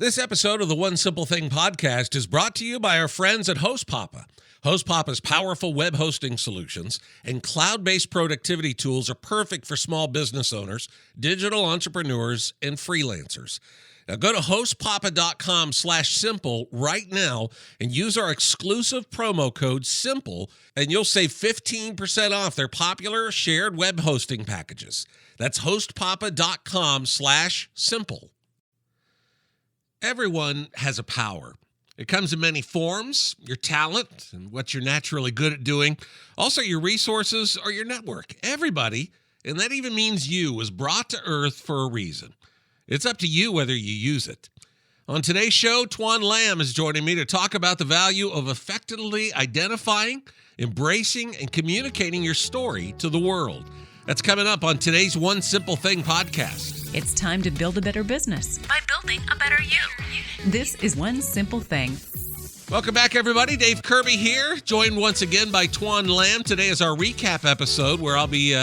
This episode of the One Simple Thing podcast is brought to you by our friends at HostPapa. HostPapa's powerful web hosting solutions and cloud-based productivity tools are perfect for small business owners, digital entrepreneurs, and freelancers. Now go to hostpapa.com/simple right now and use our exclusive promo code SIMPLE and you'll save 15% off their popular shared web hosting packages. That's hostpapa.com/simple. Everyone has a power. It comes in many forms: your talent and what you're naturally good at doing, also your resources or your network. Everybody, and that even means you, was brought to earth for a reason. It's up to you whether you use it. On today's show, Toan Lam is joining me to talk about the value of effectively identifying, embracing, and communicating your story to the world. That's coming up on today's One Simple Thing podcast. It's time to build a better business by building a better you. This is One Simple Thing. Welcome back, everybody. Dave Kirby here, joined once again by Toan Lam. Today is our recap episode where I'll be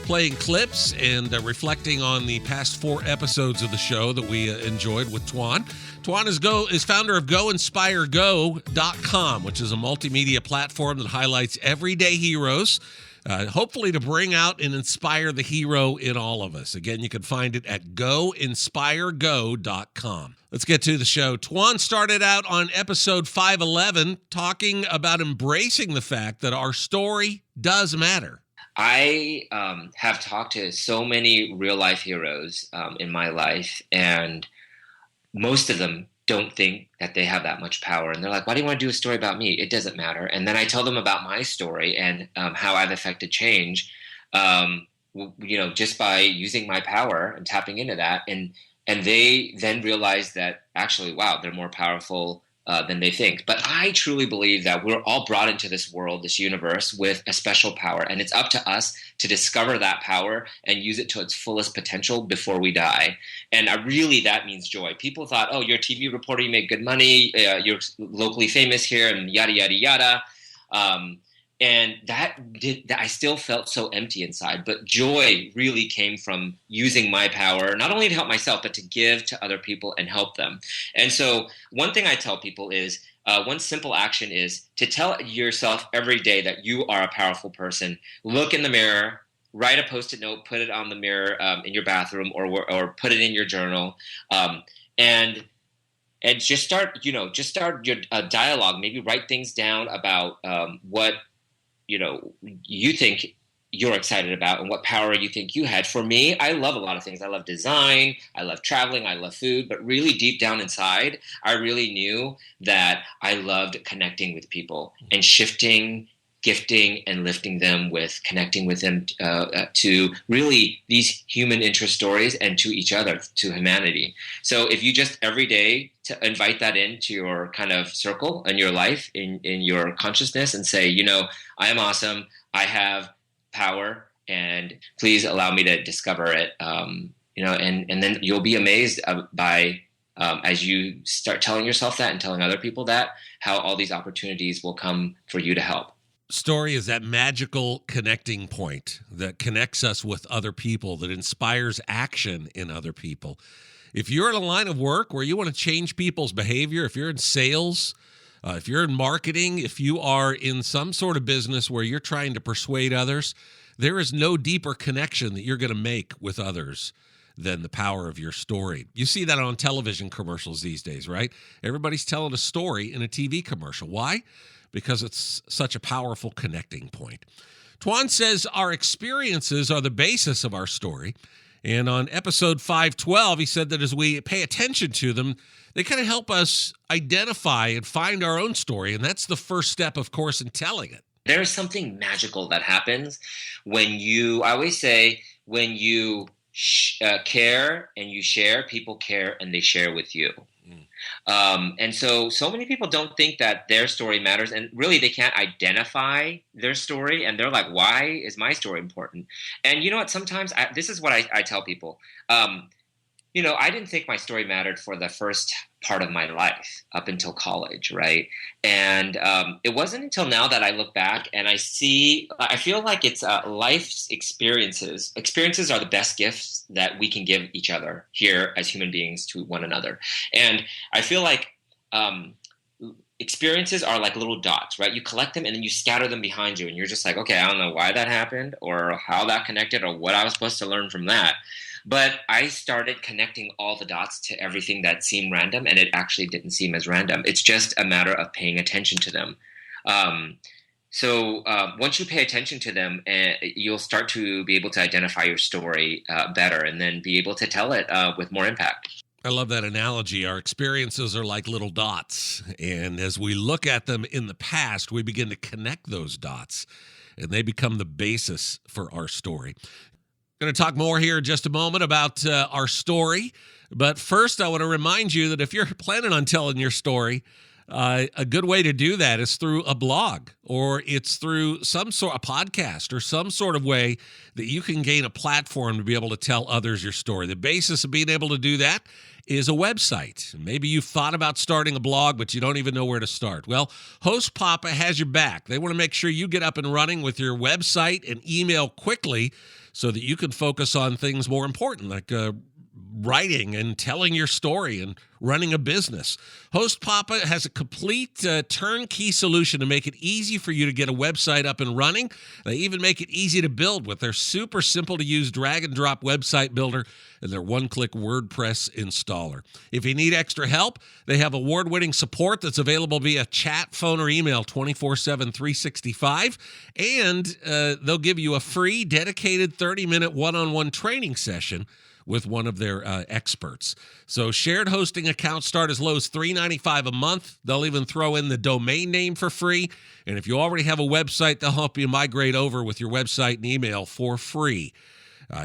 playing clips and reflecting on the past 4 episodes of the show that we enjoyed with Toan. Toan is founder of GoInspireGo.com, which is a multimedia platform that highlights everyday heroes, hopefully to bring out and inspire the hero in all of us. Again, you can find it at GoInspireGo.com. Let's get to the show. Toan started out on episode 511 talking about embracing the fact that our story does matter. I have talked to so many real-life heroes in my life, and most of them don't think that they have that much power. And they're like, why do you want to do a story about me? It doesn't matter. And then I tell them about my story and how I've affected change, just by using my power and tapping into that. And they then realize that actually, wow, they're more powerful than they think. But I truly believe that we're all brought into this world, this universe, with a special power. And it's up to us to discover that power and use it to its fullest potential before we die. And that means joy. People thought, oh, you're a TV reporter, you make good money, you're locally famous here, and yada, yada, yada. And I still felt so empty inside. But joy really came from using my power, not only to help myself, but to give to other people and help them. And so one thing I tell people is, one simple action is to tell yourself every day that you are a powerful person. Look in the mirror, write a Post-it note, put it on the mirror in your bathroom, or put it in your journal, and just start your dialogue. Maybe write things down about what you think you're excited about and what power you think you had. For me, I love a lot of things. I love design, I love traveling, I love food, but really deep down inside, I really knew that I loved connecting with people and shifting, gifting, and lifting them with connecting with them to really these human interest stories and to each other, to humanity. So if you just every day to invite that into your kind of circle in your life, in your consciousness, and say, I am awesome, I have power, and please allow me to discover it, and then you'll be amazed by as you start telling yourself that and telling other people that, how all these opportunities will come for you to help. Story is that magical connecting point that connects us with other people, that inspires action in other people. If you're in a line of work where you want to change people's behavior, if you're in sales, if you're in marketing, if you are in some sort of business where you're trying to persuade others, there is no deeper connection that you're going to make with others than the power of your story. You see that on television commercials these days, right? Everybody's telling a story in a TV commercial. Why? Because it's such a powerful connecting point. Toan says our experiences are the basis of our story. And on episode 512, he said that as we pay attention to them, they kind of help us identify and find our own story. And that's the first step, of course, in telling it. There's something magical that happens when I always say, when you care and you share, people care and they share with you. And so many people don't think that their story matters, and really they can't identify their story, and they're like, why is my story important? And you know what, sometimes this is what I tell people. I didn't think my story mattered for the first part of my life up until college, right? And it wasn't until now that I look back and I feel like it's life's experiences. Experiences are the best gifts that we can give each other here as human beings to one another. And I feel like experiences are like little dots, right? You collect them and then you scatter them behind you. And you're just like, okay, I don't know why that happened or how that connected or what I was supposed to learn from that. But I started connecting all the dots to everything that seemed random, and it actually didn't seem as random. It's just a matter of paying attention to them. So once you pay attention to them, you'll start to be able to identify your story better and then be able to tell it with more impact. I love that analogy. Our experiences are like little dots, and as we look at them in the past, we begin to connect those dots, and they become the basis for our story. Going to talk more here in just a moment about our story. But first, I want to remind you that if you're planning on telling your story, a good way to do that is through a blog, or it's through some sort of podcast or some sort of way that you can gain a platform to be able to tell others your story. The basis of being able to do that is a website. Maybe you've thought about starting a blog, but you don't even know where to start. Well, Host Papa has your back. They want to make sure you get up and running with your website and email quickly so that you can focus on things more important, like writing and telling your story and running a business. Host Papa has a complete turnkey solution to make it easy for you to get a website up and running. They even make it easy to build with their super simple to use drag and drop website builder and their one-click WordPress installer. If you need extra help, they have award-winning support that's available via chat, phone, or email 24/7, 365. And they'll give you a free, dedicated 30-minute one-on-one training session with one of their experts. So shared hosting accounts start as low as $3.95 a month. They'll even throw in the domain name for free. And if you already have a website, they'll help you migrate over with your website and email for free.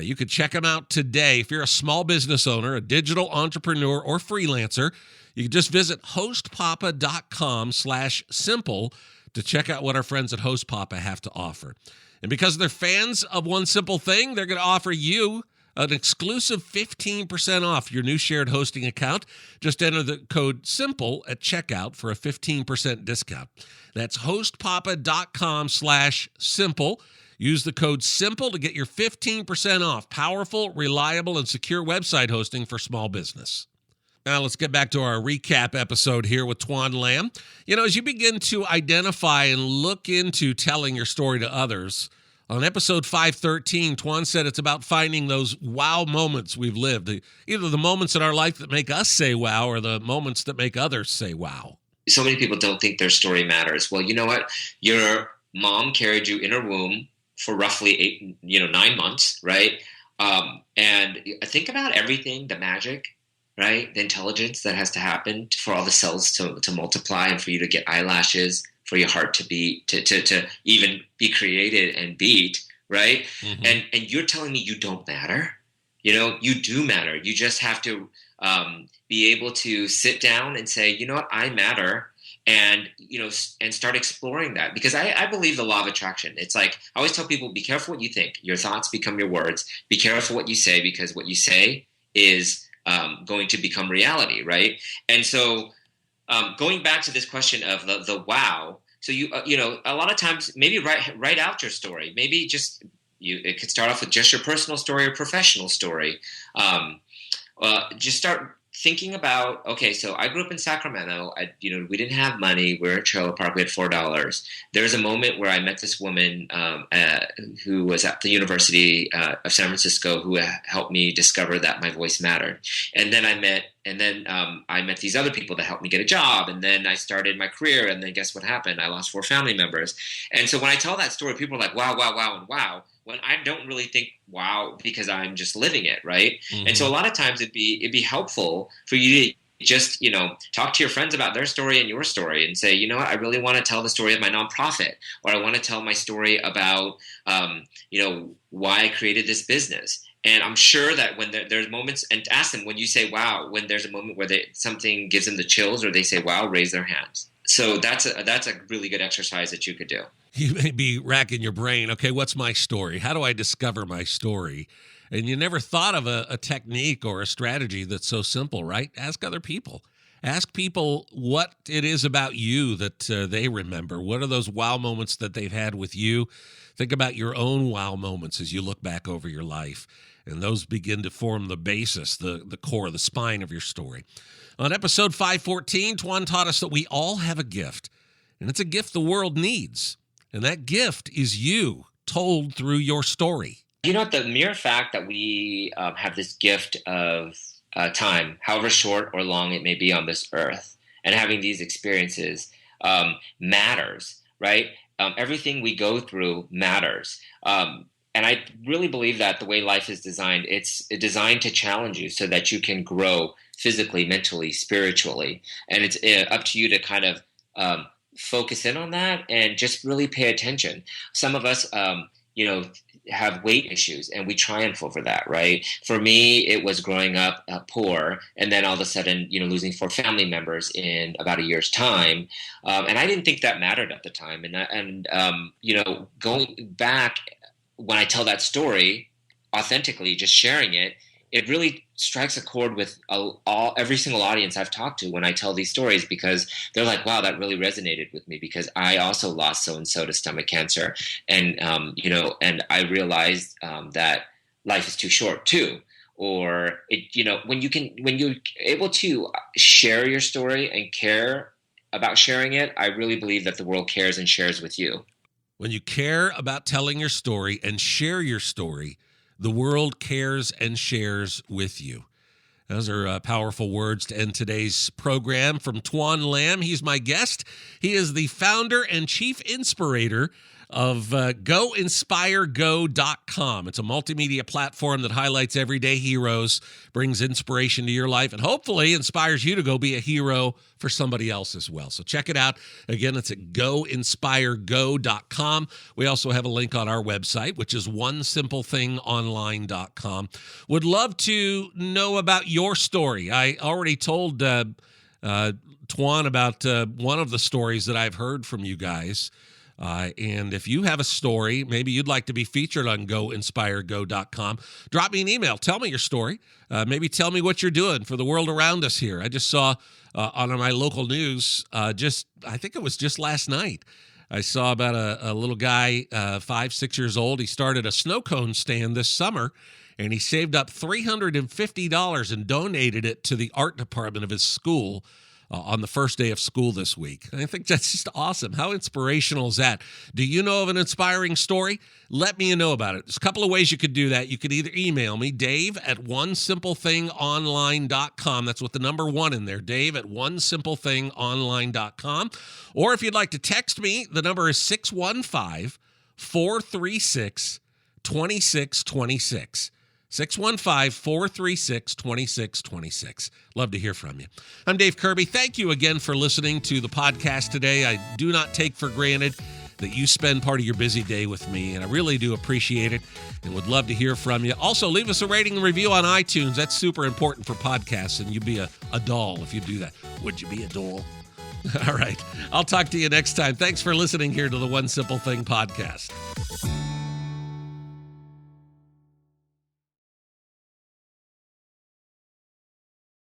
You can check them out today. If you're a small business owner, a digital entrepreneur, or freelancer, you can just visit hostpapa.com/simple to check out what our friends at Host Papa have to offer. And because they're fans of One Simple Thing, they're going to offer you an exclusive 15% off your new shared hosting account. Just enter the code SIMPLE at checkout for a 15% discount. That's hostpapa.com/simple. Use the code SIMPLE to get your 15% off powerful, reliable, and secure website hosting for small business. Now let's get back to our recap episode here with Toan Lam. As you begin to identify and look into telling your story to others, on episode 513, Toan said it's about finding those wow moments we've lived, either the moments in our life that make us say wow or the moments that make others say wow. So many people don't think their story matters. Well, you know what? Your mom carried you in her womb for roughly 9 months, right? And think about everything, the magic, right? The intelligence that has to happen for all the cells to multiply and for you to get eyelashes, for your heart to beat, to even be created and beat, right? Mm-hmm. And you're telling me you don't matter? You do matter. You just have to be able to sit down and say, you know what, I matter, and and start exploring that. Because I believe the law of attraction. It's like I always tell people, be careful what you think. Your thoughts become your words. Be careful what you say, because what you say is going to become reality, right? And so going back to this question of the wow. So a lot of times maybe write out your story. Maybe just it could start off with just your personal story or professional story. Just start thinking about, okay, so I grew up in Sacramento. We didn't have money. We were at a trailer park. We had $4. There was a moment where I met this woman who was at the University of San Francisco who helped me discover that my voice mattered. And then I met these other people that helped me get a job. And then I started my career. And then guess what happened? I lost 4 family members. And so when I tell that story, people are like, wow, wow, wow, and wow. When I don't really think wow, because I'm just living it, right? Mm-hmm. And so a lot of times it'd be helpful for you to just, talk to your friends about their story and your story and say, you know what, I really want to tell the story of my nonprofit, or I want to tell my story about, why I created this business. And I'm sure that when there's moments, and ask them, when you say wow, when there's a moment where something gives them the chills or they say wow, raise their hands. So that's a really good exercise that you could do. You may be racking your brain. Okay, what's my story? How do I discover my story? and you never thought of a technique or a strategy that's so simple, right? Ask other people. Ask people what it is about you that they remember. What are those wow moments that they've had with you? Think about your own wow moments as you look back over your life, and those begin to form the basis, the core, the spine of your story. On episode 514, Toan taught us that we all have a gift, and it's a gift the world needs, and that gift is you, told through your story. You know, the mere fact that we have this gift of time, however short or long it may be on this earth, and having these experiences matters, right? Everything we go through matters. And I really believe that the way life is designed, it's designed to challenge you so that you can grow physically, mentally, spiritually. And it's up to you to kind of focus in on that and just really pay attention. Some of us, have weight issues, and we triumph over that, right? For me, it was growing up poor, and then all of a sudden, losing 4 family members in about a year's time, and I didn't think that mattered at the time. And going back, when I tell that story authentically, just sharing it, it really strikes a chord with every single audience I've talked to when I tell these stories, because they're like, wow, that really resonated with me, because I also lost so-and-so to stomach cancer. And, and I realized that life is too short too. Or, when you're able to share your story and care about sharing it, I really believe that the world cares and shares with you. When you care about telling your story and share your story, the world cares and shares with you. Those are powerful words to end today's program from Toan Lam. He's my guest. He is the founder and chief inspirator of GoInspireGo.com. It's a multimedia platform that highlights everyday heroes, brings inspiration to your life, and hopefully inspires you to go be a hero for somebody else as well. So check it out. Again, it's at GoInspireGo.com. We also have a link on our website, which is OneSimpleThingOnline.com. Would love to know about your story. I already told Toan about one of the stories that I've heard from you guys. And if you have a story, maybe you'd like to be featured on GoInspireGo.com, drop me an email. Tell me your story. Maybe tell me what you're doing for the world around us here. I just saw on my local news, I think it was just last night, I saw about a little guy, 5-6 years old. He started a snow cone stand this summer, and he saved up $350 and donated it to the art department of his school on the first day of school this week. And I think that's just awesome. How inspirational is that? Do you know of an inspiring story? Let me know about it. There's a couple of ways you could do that. You could either email me, Dave@OneSimpleThingOnline.com. That's with the number 1 in there, Dave@OneSimpleThingOnline.com. Or if you'd like to text me, the number is 615-436-2626. 615-436-2626. Love to hear from you. I'm Dave Kirby. Thank you again for listening to the podcast today. I do not take for granted that you spend part of your busy day with me, and I really do appreciate it and would love to hear from you. Also, leave us a rating and review on iTunes. That's super important for podcasts, and you'd be a doll if you do that. Would you be a doll? All right. I'll talk to you next time. Thanks for listening here to the One Simple Thing podcast.